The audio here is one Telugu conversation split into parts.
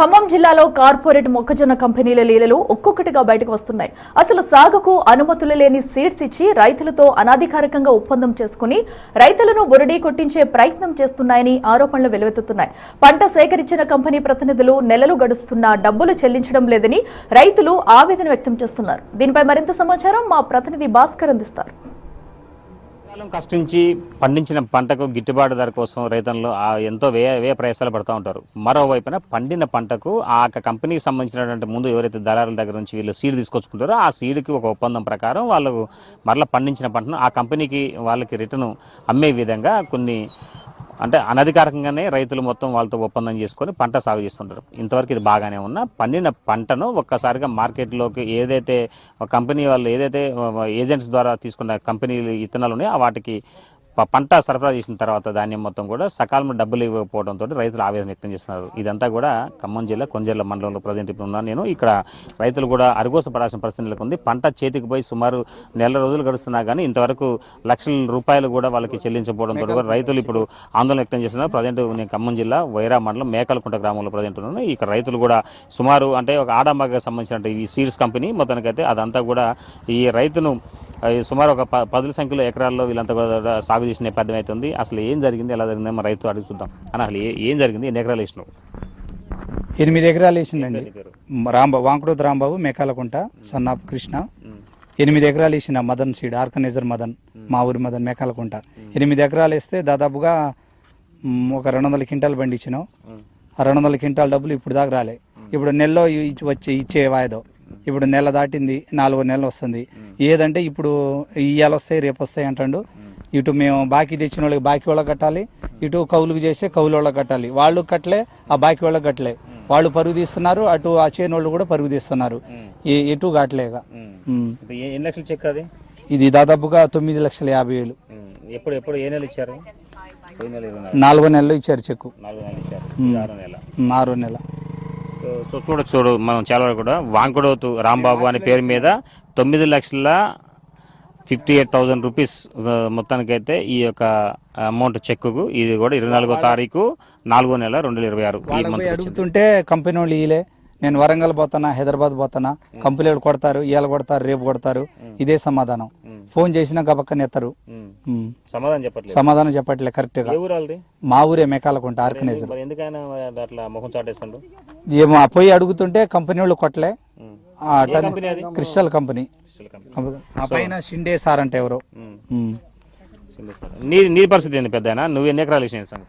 ఖమ్మం జిల్లాలో కార్పొరేట్ మొక్కజొన్న కంపెనీల లీలలు ఒక్కొక్కటిగా బయటకు వస్తున్నాయి. అసలు సాగుకు అనుమతులు లేని సీడ్స్ ఇచ్చి రైతులతో అనాధికారికంగా ఒప్పందం చేసుకుని రైతులను బురడీ కొట్టించే ప్రయత్నం చేస్తున్నాయని ఆరోపణలు వెలువెత్తుతున్నాయి. పంట సేకరించిన కంపెనీ ప్రతినిధులు నెలలు గడుస్తున్నా డబ్బులు చెల్లించడం లేదని రైతులు ఆవేదన వ్యక్తం చేస్తున్నారు. దీనిపై మరింత సమాచారం మా ప్రతినిధి భాస్కర్ అందిస్తారు. కష్టించి పండించిన పంటకు గిట్టుబాటు ధర కోసం రైతులు ఎంతో వ్యయ ప్రయాసాలు పడుతూ ఉంటారు. మరోవైపున పండిన పంటకు ఆ కంపెనీకి సంబంధించినటువంటి ముందు ఎవరైతే దళారుల దగ్గర నుంచి వీళ్ళు సీడ్ తీసుకొచ్చుకుంటారో ఆ సీడ్కి ఒక ఒప్పందం ప్రకారం వాళ్ళకు మరలా పండించిన పంటను ఆ కంపెనీకి వాళ్ళకి రిటర్న్ అమ్మే విధంగా కొన్ని అంటే అనధికారికంగానే రైతులు మొత్తం వాళ్ళతో ఒప్పందం చేసుకొని పంట సాగు చేస్తుంటారు. ఇంతవరకు ఇది బాగానే ఉన్నా పండిన పంటను ఒక్కసారిగా మార్కెట్లోకి ఏదైతే కంపెనీ వాళ్ళు ఏదైతే ఏజెంట్స్ ద్వారా తీసుకున్న కంపెనీలు ఇత్తనాలు ఉన్నాయో వాటికి పంట సరఫరా చేసిన తర్వాత ధాన్యం మొత్తం కూడా సకాలంలో డబ్బులు ఇవ్వకపోవడంతో రైతులు ఆవేదన వ్యక్తం చేస్తున్నారు. ఇదంతా కూడా ఖమ్మం జిల్లా కొంజర్ల మండలంలో ప్రజెంట్ ఇప్పుడు ఉన్నాను నేను. ఇక్కడ రైతులు కూడా అరుగోసపడాల్సిన పరిస్థితి నెలకొంది. పంట చేతికి పోయి సుమారు నెల రోజులు గడుస్తున్నా కానీ ఇంతవరకు లక్షల రూపాయలు కూడా వాళ్ళకి చెల్లించకపోవడంతో కూడా రైతులు ఇప్పుడు ఆందోళన వ్యక్తం చేస్తున్నారు. ప్రజెంట్ నేను ఖమ్మం జిల్లా వైరా మండలం మేకలకుంట గ్రామంలో ప్రజెంట్ ఉన్నాను. ఇక్కడ రైతులు కూడా సుమారు అంటే ఒక ఆడంబాగా సంబంధించిన ఈ సీడ్స్ కంపెనీ మొత్తానికైతే అదంతా కూడా ఈ రైతును సుమారు ఒక 10 సంఖ్యలో ఎకరాల్లో వీళ్ళంతా కూడా సాగు చేసిన నేపథ్యం అవుతుంది. అసలు ఏం జరిగింది, ఎలా జరిగింది మా రైతు అడుగు చూద్దాం. అని అసలు ఏం జరిగింది, ఎన్ని ఎకరాలు వేసినావు? 8 ఎకరాలు వేసిందండి. వాంకుడోతు రాంబాబు, మేకాలకుంట, సన్నాప్ కృష్ణ. 8 ఎకరాలు వేసిన మదన్ సీడ్, ఆర్గనైజర్ మదన్, మా ఊరి మదన్, మేకాలకుంట. 8 ఎకరాలు వేస్తే దాదాపుగా ఒక 200 క్వింటాలు పండించినాం. ఆ 200 క్వింటాల డబ్బులు ఇప్పుడు దాకా రాలే. ఇప్పుడు నెలలో ఇచ్చే వాయిదో ఇప్పుడు నెల దాటింది, 4 నెలలు వస్తుంది. ఏదంటే ఇప్పుడు ఇయ్యాలు వస్తాయి, రేపు వస్తాయి అంటాడు. ఇటు మేము బాకీ తెచ్చిన వాళ్ళకి బాకీ వాళ్ళకి కట్టాలి, ఇటు కౌలుకు చేసే కౌలు వాళ్ళకి కట్టాలి. వాళ్ళు కట్టలే, ఆ బాకీ వాళ్ళకి కట్టలే. వాళ్ళు పరుగు తీస్తున్నారు, అటు ఆ చేయని వాళ్ళు కూడా పరుగు తీస్తున్నారు. ఎటు కట్టలేక ఎన్ని లక్షలు చెక్ అది? ఇది దాదాపుగా 9,50,000. ఎప్పుడు ఏ నెల ఇచ్చారు? 4వ నెలలో ఇచ్చారు చెక్కు. 6వ నెల. సో చూడు మనం చాలా వరకు కూడా వాంకుడోతు రాంబాబు అనే పేరు మీద 9,58,000 రూపీస్ మొత్తానికైతే ఈ యొక్క అమౌంట్ చెక్కుకు. ఇది కూడా 24వ తారీఖు 4వ నెల 2026 అడుగుతుంటే కంపెనీ వాళ్ళు ఇయలే. నేను వరంగల్ పోతానా, హైదరాబాద్ పోతానా, కంపెనీలు కొడతారు, ఇవాళ కొడతారు, రేపు కొడతారు. ఇదే సమాధానం. ఫోన్ చేసినా గబక్కని ఎత్తరు. సమాధానం చెప్పట్లే కరెక్ట్ గా. మా ఊరే మేకాలకుంట, ఆర్గనైజర్. ఏమో పోయి అడుగుతుంటే కంపెనీ వాళ్ళు కొట్టలే. Crystal company. ఆ పైన షిండే సార్ అంటే ఎవరో. నీ పరిస్థితి ఏంది పెద్దయినా? నువ్వు ఎన్ని ఎకరాలు వేసిన సార్?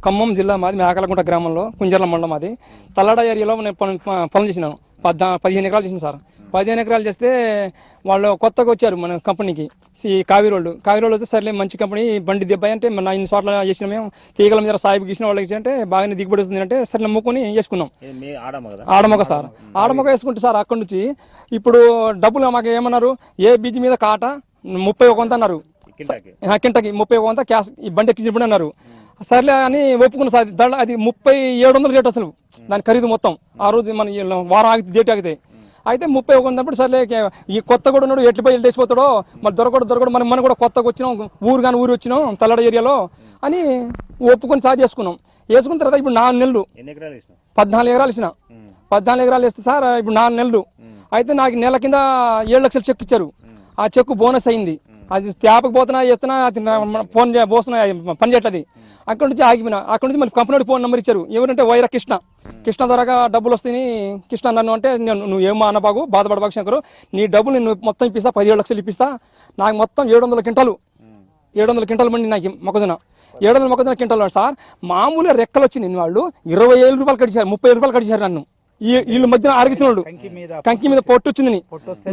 ఖమ్మం జిల్లా మాది మేకలకుంట గ్రామంలో కుంజర్ల మండలం మాది. తల్లాడ ఏరియాలో నేను పనులు చేసినాను. 15 ఎకరాలు చేసిన సార్. 15 ఎకరాలు చేస్తే వాళ్ళు కొత్తగా వచ్చారు మన కంపెనీకి, కావిరోళ్ళు వస్తే సర్లే మంచి కంపెనీ, బండి దెబ్బాయి అంటే మన ఇన్ని చోట్ల చేసిన మేము తీగల మీద సాయిబు గీసిన వాళ్ళకి అంటే బాగానే దిగుబడి వస్తుంది అంటే సరే నమ్ముకొని వేసుకున్నాం. ఆడమొగ సార్, ఆడమొగ వేసుకుంటే సార్ అక్కడి నుంచి ఇప్పుడు డబ్బులు మాకు ఏమన్నారు, ఏ బీజీ మీద కాట 31 వంత అన్నారు. కింటకి 31 వంత క్యాష్ ఈ బండి ఎక్కించినప్పుడు అన్నారు. సర్లే అని ఒప్పుకున్న సార్. అది 3700 రేటు అసలు దాని ఖరీదు మొత్తం. ఆ రోజు మన వారం ఆగితే డేట్ ఆగితే అయితే 31 ఉన్నప్పుడు సర్లే ఈ కొత్త కూడా ఉన్నాడు, ఎట్లపై వెళ్ళేసిపోతాడో మరి దొరకడు మనం కూడా కొత్తగా వచ్చినాం, ఊరు వచ్చినాం తల్లడ ఏరియాలో అని ఒప్పుకొని సార్ చేసుకున్నాం. వేసుకున్న తర్వాత ఇప్పుడు 4 నెలలు 14 ఎకరాలు ఇచ్చిన. 14 ఎకరాలు వేస్తే సార్ ఇప్పుడు 4 నెలలు అయితే నాకు నెల కింద 7 లక్షలు చెక్ ఇచ్చారు. ఆ చెక్ బోనస్ అయింది. అది తేపకి పోతున్నా చేస్తున్నా ఫోన్ పోస్తున్నా పని చేయట్లేదు. అక్కడి నుంచి ఆగిపోయినా. అక్కడి నుంచి మళ్ళీ కంపెనీ ఫోన్ నెంబర్ ఇచ్చారు. ఎవరంటే వైరా కృష్ణ ద్వారా డబ్బులు వస్తాయి. కృష్ణ నన్ను అంటే నువ్వు ఏమో అన్నబాగు బాధపడబాగు శంకరు, నీ డబ్బులు నేను మొత్తం ఇప్పిస్తా, 17 లక్షలు ఇప్పిస్తా. నాకు మొత్తం 700 క్వింటాలు మండి నాకు మొక్కజొన్న. 700 మొక్కజొన్న క్వింటాలు సార్. మామూలుగా రెక్కలు వచ్చింది. వాళ్ళు 20,000 రూపాయలు కట్టించారు, 30,000 రూపాయలు కట్టించారు నన్ను. వీళ్ళు మధ్యన ఆరగించిన వాళ్ళు కంకి మీద పొట్టు వచ్చింది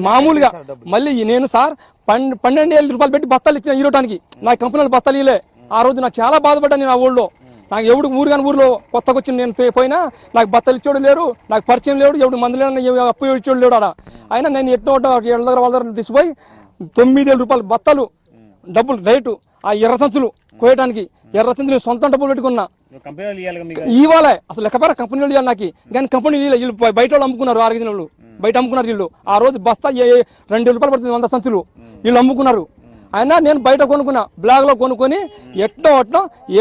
మామూలుగా. మళ్ళీ నేను సార్ 12,000 రూపాయలు పెట్టి బత్తాలు ఇచ్చిన ఈరోటానికి. నా కంపెనీలో బత్తాలు ఇలే. ఆ రోజు నాకు చాలా బాధపడ్డాను నేను. ఆ ఊళ్ళో నాకు ఎవడు ఊరిలో కొత్తగా వచ్చి నేను పోయినా నాకు బత్తలు ఇచ్చేవాడు లేరు, నాకు పరిచయం లేడు, ఎవడు మందులు అప్పు ఇచ్చేవాడు లేడు ఆడ. అయినా నేను ఎన్నో వాళ్ళ దగ్గర తీసిపోయి 9,000 రూపాయలు బత్తలు డబ్బులు రేటు. ఆ ఎర్ర సంచులు కోయడానికి, ఎర్ర సంచులు సొంత డబ్బులు పెట్టుకున్నా. ఇవ్వాలే అసలు లెక్కపర కంపెనీలు ఇవ్వాలి నాకు. కానీ కంపెనీలు వీళ్ళు బయట వాళ్ళు అమ్ముకున్నారు. ఆరోగ్యం వాళ్ళు బయట అమ్ముకున్నారు. వీళ్ళు ఆ రోజు బస్తా 2 రూపాయలు పడుతుంది 100 సంచులు వీళ్ళు అమ్ముకున్నారు. అయినా నేను బయట కొనుక్కున్నా, బ్లాక్లో కొనుక్కొని ఎట్టో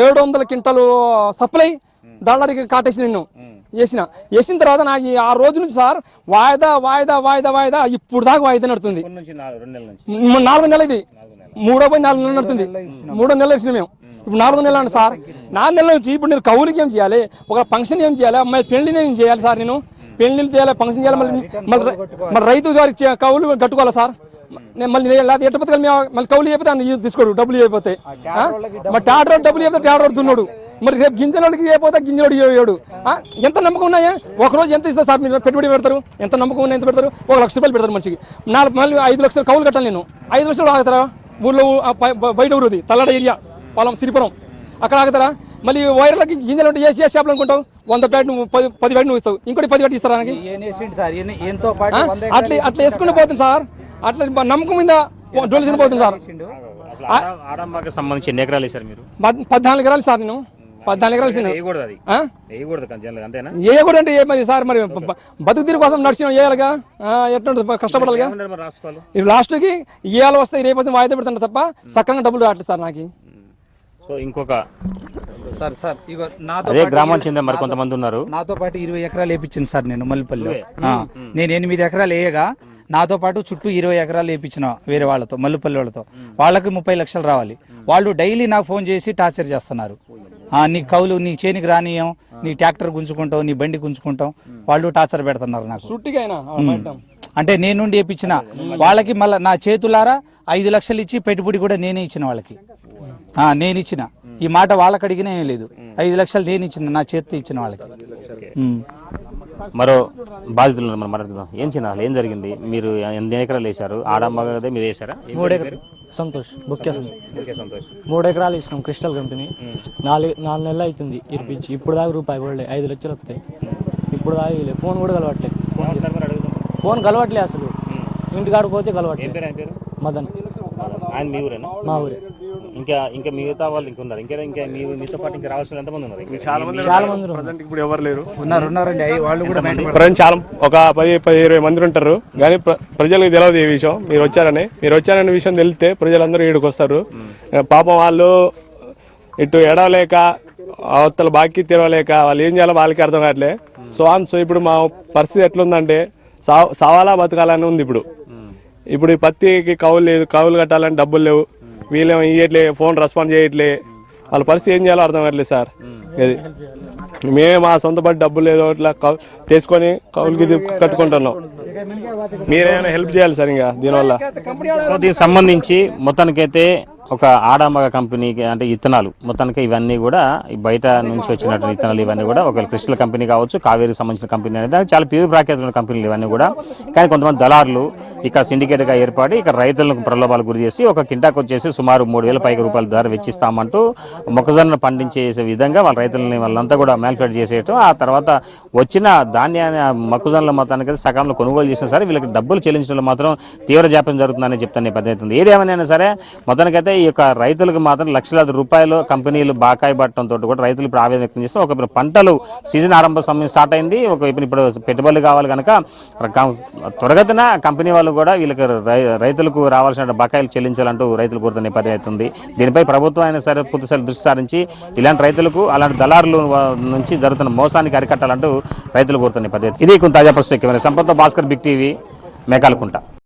700 క్వింటాలు సప్లై దళారికి కాటేసి నిన్ను వేసిన తర్వాత నాకు ఆ రోజు నుంచి సార్ వాయిదా వాయిదా వాయిదా వాయిదా ఇప్పుడు దాకా వాయిదా నడుతుంది. 4 నెలలు ఇది 4 నెలలు నడుతుంది. 3 నెలలు ఇచ్చిన మేము ఇప్పుడు 4 నెలలు అండి సార్. 4 నెలల నుంచి ఇప్పుడు నేను కౌలుకి ఏం చేయాలి, ఒక ఫంక్షన్ ఏం చేయాలి, అమ్మాయి పెళ్లిని ఏం చేయాలి సార్, నేను పెళ్లిళ్ళు చేయాలి, ఫంక్షన్ చేయాలి, మళ్ళీ రైతు వారికి కౌలు కట్టుకోవాలి సార్. నేను మళ్ళీ ఎట్ట బతకాలి, మళ్ళీ కౌలు అయిపోతే తీసుకోడు, డబ్బులు అయిపోతాయి. మరి టాటర్ డబ్బులు అయిపోతే టాటర్ దున్నాడు, మరి రేపు గింజలోడికి అయిపోతే గింజలోడు ఇవ్వడు. ఎంత నమ్మకం ఉన్నాయా? ఒకరోజు ఎంత ఇస్తారు సార్ మీరు పెట్టుబడి పెడతారు? ఎంత నమ్మకం ఉన్నాయి, ఎంత పెడతారు? 1 లక్ష రూపాయలు పెడతారు మనిషికి. మళ్ళీ 5 లక్షలు కౌలు కట్టాలి. నేను 5 లక్షలు ఆగుతారా? ఊళ్ళో బయట ఊరుది తల్లడ ఏరియా పొలం సిరిపురం, అక్కడ ఆగుతారా? మళ్ళీ వైర్లకి గింజలు ఉంటే ఏ షాపులు అనుకుంటావు? 100 ప్యాట్ నువ్వు 10 ప్యాట్ నువ్వు ఇస్తావు, ఇంకోటి 10 ప్యాట్ ఇస్తారా? అట్లా వేసుకుంటూ పోతుంది సార్. అట్లా నమ్మకం మీద డొనేషన్ పోతుంది సార్. ఆడంబాకి సంబంధించి ఎన్ని ఎకరాలు వేశారు మీరు? 14 ఎకరాలు సార్. నేను 14 ఎకరాలు వేయకూడదు అంటే మరి సార్, మరి బతుకు తీరు కోసం నడిచిన వేయాలిగా, ఎట్లా కష్టపడాలిగా. లాస్ట్కి ఇవాళ వస్తాయి, రేపు వాయిదా పెడుతుంటా తప్ప సక్రంగా డబ్బులు రావట్లేదు సార్ నాకు. సో ఇంకొక సార్ ఇగో అదే గ్రామానికి చెందిన మరి కొంతమంది ఉన్నారు. నాతో పాటు 20 ఎకరాలు వేయించింది సార్ నేను మల్లిపల్లిలో. నేను 8 ఎకరాలు వేయగా నాతో పాటు చుట్టూ 20 ఎకరాలు వేయించిన వేరే వాళ్ళతో, మల్లిపల్లి వాళ్ళతో. వాళ్ళకి 30 లక్షలు రావాలి. వాళ్ళు డైలీ నాకు ఫోన్ చేసి టార్చర్ చేస్తున్నారు. నీ కౌలు, నీ చేనికి రానియం, నీ ట్రాక్టర్ గుంజుకుంటావు, నీ బండి గుంజుకుంటావు, వాళ్ళు టార్చర్ పెడుతున్నారు నాకు. అంటే నేను నుండి వేయించిన వాళ్ళకి మళ్ళీ నా చేతులారా 5 లక్షలు ఇచ్చి పెట్టుబడి కూడా నేనే ఇచ్చిన వాళ్ళకి. నేను ఇచ్చిన ఈ మాట వాళ్ళకి అడిగినా ఏం లేదు. 5 లక్షలు నేను ఇచ్చిన, నా చేతితో ఇచ్చిన వాళ్ళకి. మరో బాధితులు మనం మాట్లాడుతున్నాం. ఏం చిన్న ఏం జరిగింది? మీరు ఎన్ని ఎకరాలు వేశారు? ఆడంబాగా మీరు వేశారా? 3 ఎకరాలు. సంతోష్ బుక్కే సంతోష్ 3 ఎకరాలు ఇచ్చినాం. క్రిస్టల్ కంపెనీ 4 నెలలు అవుతుంది ఇరిపించి. ఇప్పుడు దాకా రూపాయి పడలే. 5 లక్షలు వస్తాయి. ఇప్పుడు దాకా ఫోన్ కూడా కలవట్లేదు. ఫోన్ కలవట్లే అసలు. ఇంటికాడ పోతే కలవట్లేదు. మదన్. ఆయన మీ ఊరేనా? మా ఊరే. ఇంకా మిగతా వాళ్ళు ఇంకా ఉన్నారు? ఇంకా మీతో పాటు ఇంకా రావాల్సిన ఎంతమంది ఉన్నారు? చాలా మంది ఉన్నారు. ఇప్పుడు ఎవరు లేరు. ఉన్నారండి వాళ్ళు కూడా. చాలా ఒక 10-20 మంది ఉంటారు, కానీ ప్రజలకు తెలియదు ఈ విషయం. మీరు వచ్చారనే విషయం తెలిస్తే ప్రజలందరూ ఈడికి వస్తారు. పాపం వాళ్ళు ఇటు ఎడవలేక, అవతల బాకీ తెరవలేక వాళ్ళు ఏం చేయాలో వాళ్ళకి అర్థం కావట్లే. సో ఇప్పుడు మా పరిస్థితి ఎట్లుందంటే సవాలా బతకాలని ఉంది. ఇప్పుడు ఈ పత్తికి కౌలు లేదు, కౌలు కట్టాలని డబ్బులు లేవు. వీళ్ళేమో ఇవ్వట్లే, ఫోన్ రెస్పాండ్ చేయట్లే. వాళ్ళ పరిస్థితి ఏం చేయాలో అర్థం కావట్లేదు సార్. ఇది మేమే మా సొంత పట్టి డబ్బులు లేదో ఇట్లా తీసుకొని కౌలుకి కట్టుకుంటున్నాం. మీరేమైనా హెల్ప్ చేయాలి సార్ ఇంకా దీనివల్ల. సో దీనికి సంబంధించి మొత్తానికైతే ఒక ఆడంబగ కంపెనీకి అంటే ఇత్తనాలు మొత్తానికి ఇవన్నీ కూడా బయట నుంచి వచ్చినటువంటి ఇత్తనాలు ఇవన్నీ కూడా ఒక క్రిస్టల్ కంపెనీ కావచ్చు, కావేరికి సంబంధించిన కంపెనీ అనేది చాలా పేరు ప్రాఖ్యాత కంపెనీలు ఇవన్నీ కూడా. కానీ కొంతమంది దళారులు ఇక్కడ సిండికేట్గా ఏర్పడి ఇక్కడ రైతులకు ప్రలోభాలు గురి చేసి ఒక కింటాకు వచ్చేసి సుమారు 3,000 పైకి రూపాయల ధర వెచ్చిస్తామంటూ మొక్కజొన్న పండించేసే విధంగా వాళ్ళ రైతులని వాళ్ళంతా కూడా మ్యానుఫ్యాక్చర్ చేసేయటం. ఆ తర్వాత వచ్చిన ధాన్యాన్ని మొక్కజొన్నల మొత్తానికి సకాలంలో కొనుగోలు చేసినా సరే వీళ్ళకి డబ్బులు చెల్లించడంలో మాత్రం తీవ్ర జాప్యం జరుగుతుందని చెప్తాను పద్ధతి ఉంది. ఏదేమైనా సరే మొత్తానికైతే ఈ యొక్క రైతులకు మాత్రం లక్షలాది రూపాయలు కంపెనీలు బాకాయి పట్టడంతో కూడా రైతులు ఇప్పుడు ఆవేదన వ్యక్తం చేస్తారు. ఒక పంటలు సీజన్ ఆరంభ సమయం స్టార్ట్ అయింది. ఇప్పుడు పెట్టుబడులు కావాలి కనుక త్వరగతిన కంపెనీ వాళ్ళు కూడా వీళ్ళకి రైతులకు రావాల్సిన బకాయిలు చెల్లించాలంటూ రైతులు కోరుతున్న పద్ధతి అవుతుంది. దీనిపై ప్రభుత్వం అయినా సరే పూర్తిస్థాయి దృష్టి సారించి ఇలాంటి రైతులకు అలాంటి దళారుల నుంచి జరుగుతున్న మోసానికి అరికట్టాలంటూ రైతులు కోరుతున్న పద్ధతి. ఇది కొంత తాజా పరిస్థితి. Sampath Bhaskar, big TV, మేకాలకుంట.